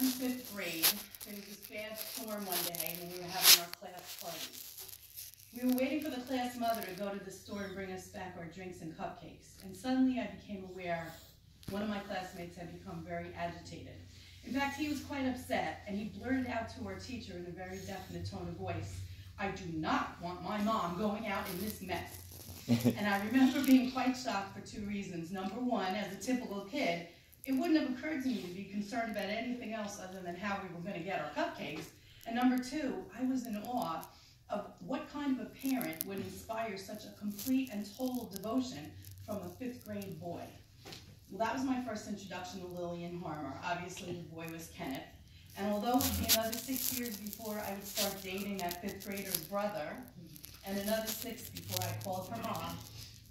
was in 5th grade, there was this bad storm one day when we were having our class party. We were waiting for the class mother to go to the store and bring us back our drinks and cupcakes. And suddenly I became aware one of my classmates had become very agitated. In fact, he was quite upset, and he blurted out to our teacher in a very definite tone of voice, "I do not want my mom going out in this mess." And I remember being quite shocked for 2 reasons. Number one, as a typical kid, it wouldn't have occurred to me to be concerned about anything else other than how we were going to get our cupcakes. And number two, I was in awe of what kind of a parent would inspire such a complete and total devotion from a 5th grade boy. Well, that was my first introduction to Lillian Harmer. Obviously, the boy was Kenneth. And although it would be another 6 years before I would start dating that 5th grader's brother, and another 6 before I called her mom,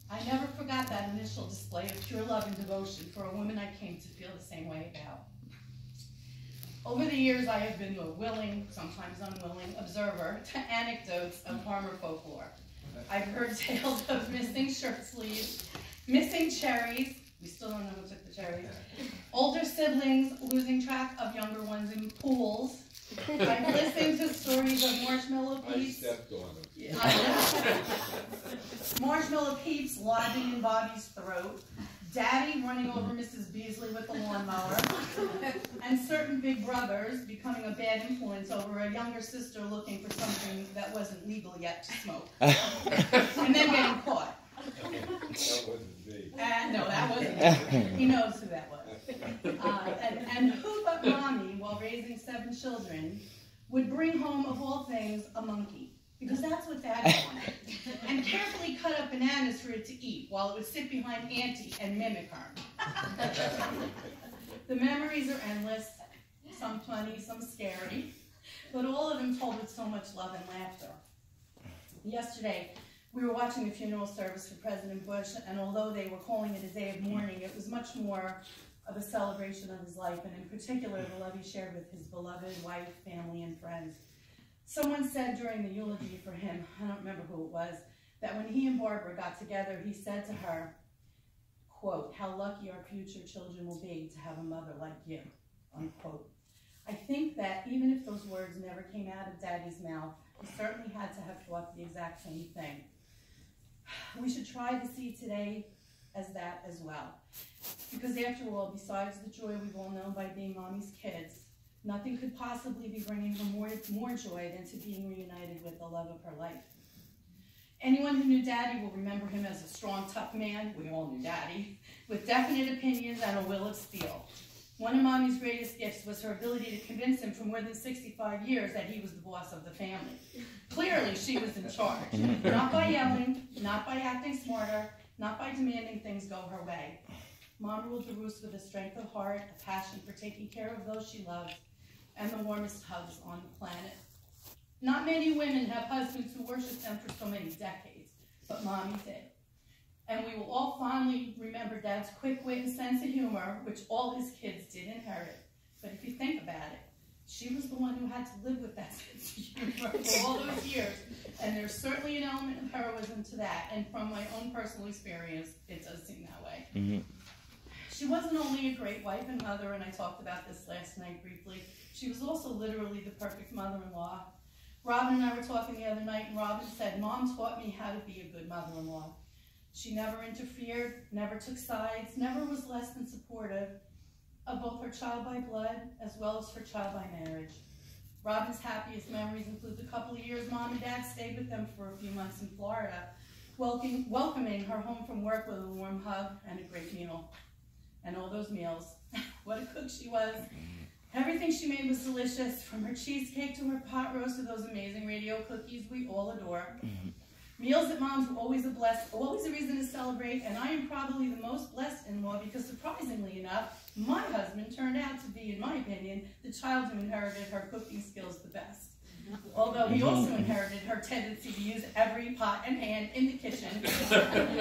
I never forgot that initial display of pure love and devotion for a woman I came to feel the same way about. Over the years, I have been a willing, sometimes unwilling, observer to anecdotes of Harmer folklore. I've heard tales of missing shirt sleeves, missing cherries, we still don't know who took the cherries, older siblings losing track of younger ones in pools. I've listened to stories of marshmallow peeps. I stepped on them. Yeah, marshmallow peeps lodging in Bobby's throat, Daddy running over Mrs. Beasley with the lawnmower, and certain big brothers becoming a bad influence over a younger sister looking for something that wasn't legal yet to smoke, and then getting caught. That wasn't me. No, that wasn't me. He knows who that was. And who but Mommy, while raising 7 children, would bring home, of all things, a monkey. Because that's what Dad wanted. And carefully cut up bananas for it to eat, while it would sit behind Auntie and mimic her. The memories are endless, some funny, some scary, but all of them told with so much love and laughter. Yesterday, we were watching the funeral service for President Bush, and although they were calling it a day of mourning, it was much more of a celebration of his life, and in particular, the love he shared with his beloved wife, family, and friends. Someone said during the eulogy for him, I don't remember who it was, that when he and Barbara got together, he said to her, quote, "How lucky our future children will be to have a mother like you," unquote. I think that even if those words never came out of Daddy's mouth, he certainly had to have thought the exact same thing. We should try to see today as that as well. Because after all, besides the joy we've all known by being Mommy's kids, nothing could possibly be bringing her more joy than to being reunited with the love of her life. Anyone who knew Daddy will remember him as a strong, tough man, we all knew Daddy, with definite opinions and a will of steel. One of Mommy's greatest gifts was her ability to convince him for more than 65 years that he was the boss of the family. Clearly, she was in charge. Not by yelling, not by acting smarter, not by demanding things go her way. Mom ruled the roost with a strength of heart, a passion for taking care of those she loves, and the warmest hugs on the planet. Not many women have husbands who worship them for so many decades, but Mommy did. And we will all fondly remember Dad's quick wit and sense of humor, which all his kids did inherit. But if you think about it, she was the one who had to live with that sense of humor for all those years. And there's certainly an element of heroism to that. And from my own personal experience, it does seem that way. Mm-hmm. She wasn't only a great wife and mother, and I talked about this last night briefly, she was also literally the perfect mother-in-law. Robin and I were talking the other night, and Robin said, "Mom taught me how to be a good mother-in-law. She never interfered, never took sides, never was less than supportive of both her child by blood as well as her child by marriage." Robin's happiest memories include the couple of years Mom and Dad stayed with them for a few months in Florida, welcoming her home from work with a warm hug and a great meal. And all those meals, what a cook she was. Everything she made was delicious, from her cheesecake to her pot roast to those amazing radio cookies we all adore. Meals at Mom's were always a reason to celebrate, and I am probably the most blessed in-law because, surprisingly enough, my husband turned out to be, in my opinion, the child who inherited her cooking skills the best. Although he also inherited her tendency to use every pot and pan in the kitchen,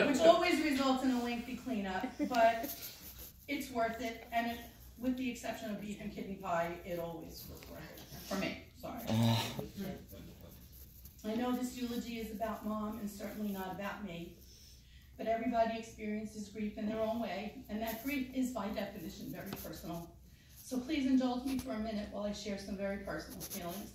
which always results in a lengthy cleanup, but it's worth it, and with the exception of beef and kidney pie, it always was worth it. For me, sorry. I know this eulogy is about Mom and certainly not about me, but everybody experiences grief in their own way, and that grief is by definition very personal. So please indulge me for a minute while I share some very personal feelings.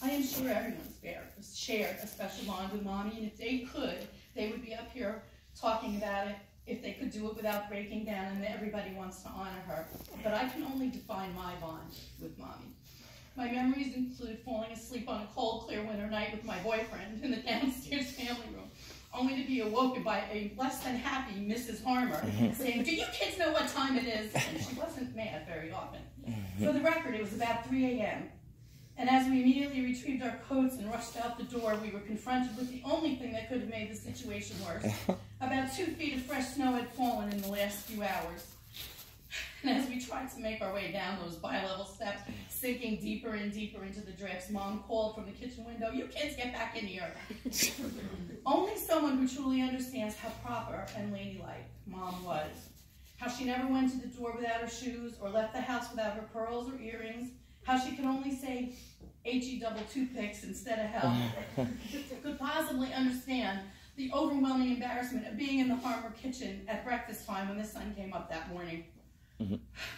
I am sure everyone's shared a special bond with Mommy, and if they could, they would be up here talking about it if they could do it without breaking down, and everybody wants to honor her. But I can only define my bond with Mommy. My memories include falling asleep on a cold, clear winter night with my boyfriend in the downstairs family room, only to be awoken by a less than happy Mrs. Harmer saying, "Do you kids know what time it is?" And she wasn't mad very often. For the record, it was about 3 a.m. And as we immediately retrieved our coats and rushed out the door, we were confronted with the only thing that could have made the situation worse. About 2 feet of fresh snow had fallen in the last few hours. And as we tried to make our way down those bi-level steps, sinking deeper and deeper into the drifts, Mom called from the kitchen window, "You kids get back in here." Only someone who truly understands how proper and ladylike Mom was. How she never went to the door without her shoes or left the house without her pearls or earrings. How she could only say H-E double toothpicks instead of help. Could possibly understand the overwhelming embarrassment of being in the Harmer kitchen at breakfast time when the sun came up that morning.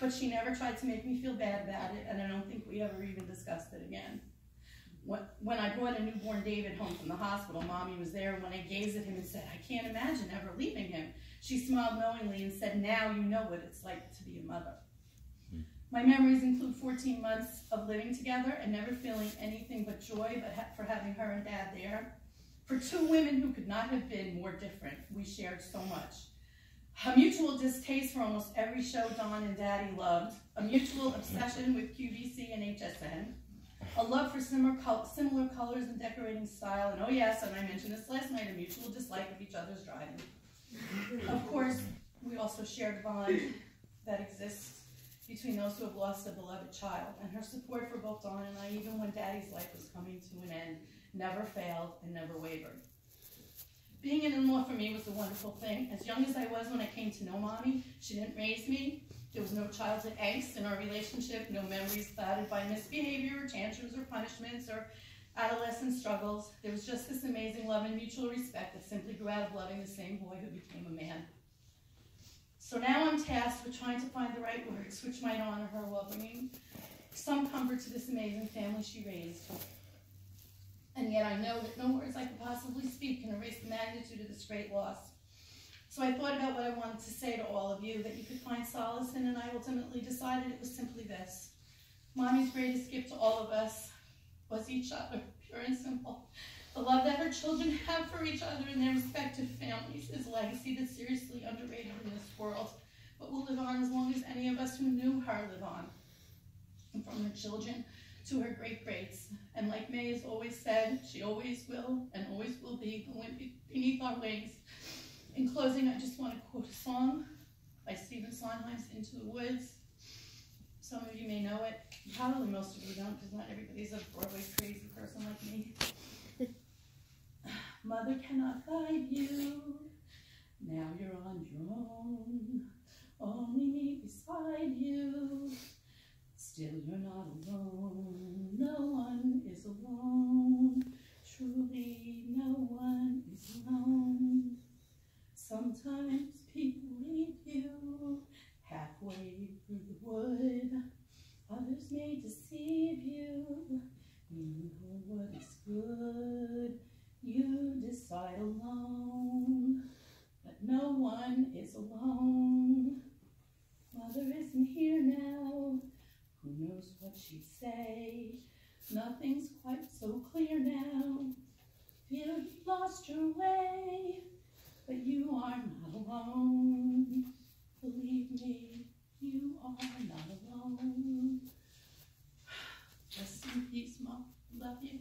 But she never tried to make me feel bad about it, and I don't think we ever even discussed it again. When I brought a newborn David home from the hospital, Mommy was there, and when I gazed at him and said, "I can't imagine ever leaving him," she smiled knowingly and said, "Now you know what it's like to be a mother." My memories include 14 months of living together and never feeling anything but joy for having her and Dad there. For two women who could not have been more different, we shared so much. A mutual distaste for almost every show Don and Daddy loved, a mutual obsession with QVC and HSN, a love for similar colors and decorating style, and oh yes, and I mentioned this last night, a mutual dislike of each other's driving. Of course, we also shared a bond that exists between those who have lost a beloved child, and her support for both Dawn and I, even when Daddy's life was coming to an end, never failed and never wavered. Being an in-law for me was a wonderful thing. As young as I was when I came to know Mommy, she didn't raise me. There was no childhood angst in our relationship, no memories clouded by misbehavior, or tantrums, or punishments, or adolescent struggles. There was just this amazing love and mutual respect that simply grew out of loving the same boy who became a man. So now I'm tasked with trying to find the right words which might honor her while bringing some comfort to this amazing family she raised. And yet I know that no words I could possibly speak can erase the magnitude of this great loss. So I thought about what I wanted to say to all of you that you could find solace in, and I ultimately decided it was simply this. Mommy's greatest gift to all of us was each other, pure and simple. The love that her children have for each other and their respective families is a legacy that's seriously underrated in this world, but will live on as long as any of us who knew her live on. And from her children to her great-greats. And like May has always said, she always will and always will be the wind beneath our wings. In closing, I just want to quote a song by Stephen Sondheim's Into the Woods. Some of you may know it. Probably most of you don't, because not everybody's a Broadway crazy person like me. Mother cannot guide you, now you're on your own, only me beside you, still you're not alone, no one is alone, truly no one is alone. Sometimes people leave you halfway through the wood, others may deceive you, you know what is good. You decide alone, but no one is alone. Mother isn't here now, who knows what she'd say? Nothing's quite so clear now. Feel you lost your way, but you are not alone. Believe me, you are not alone. Rest in peace, Mom. Love you.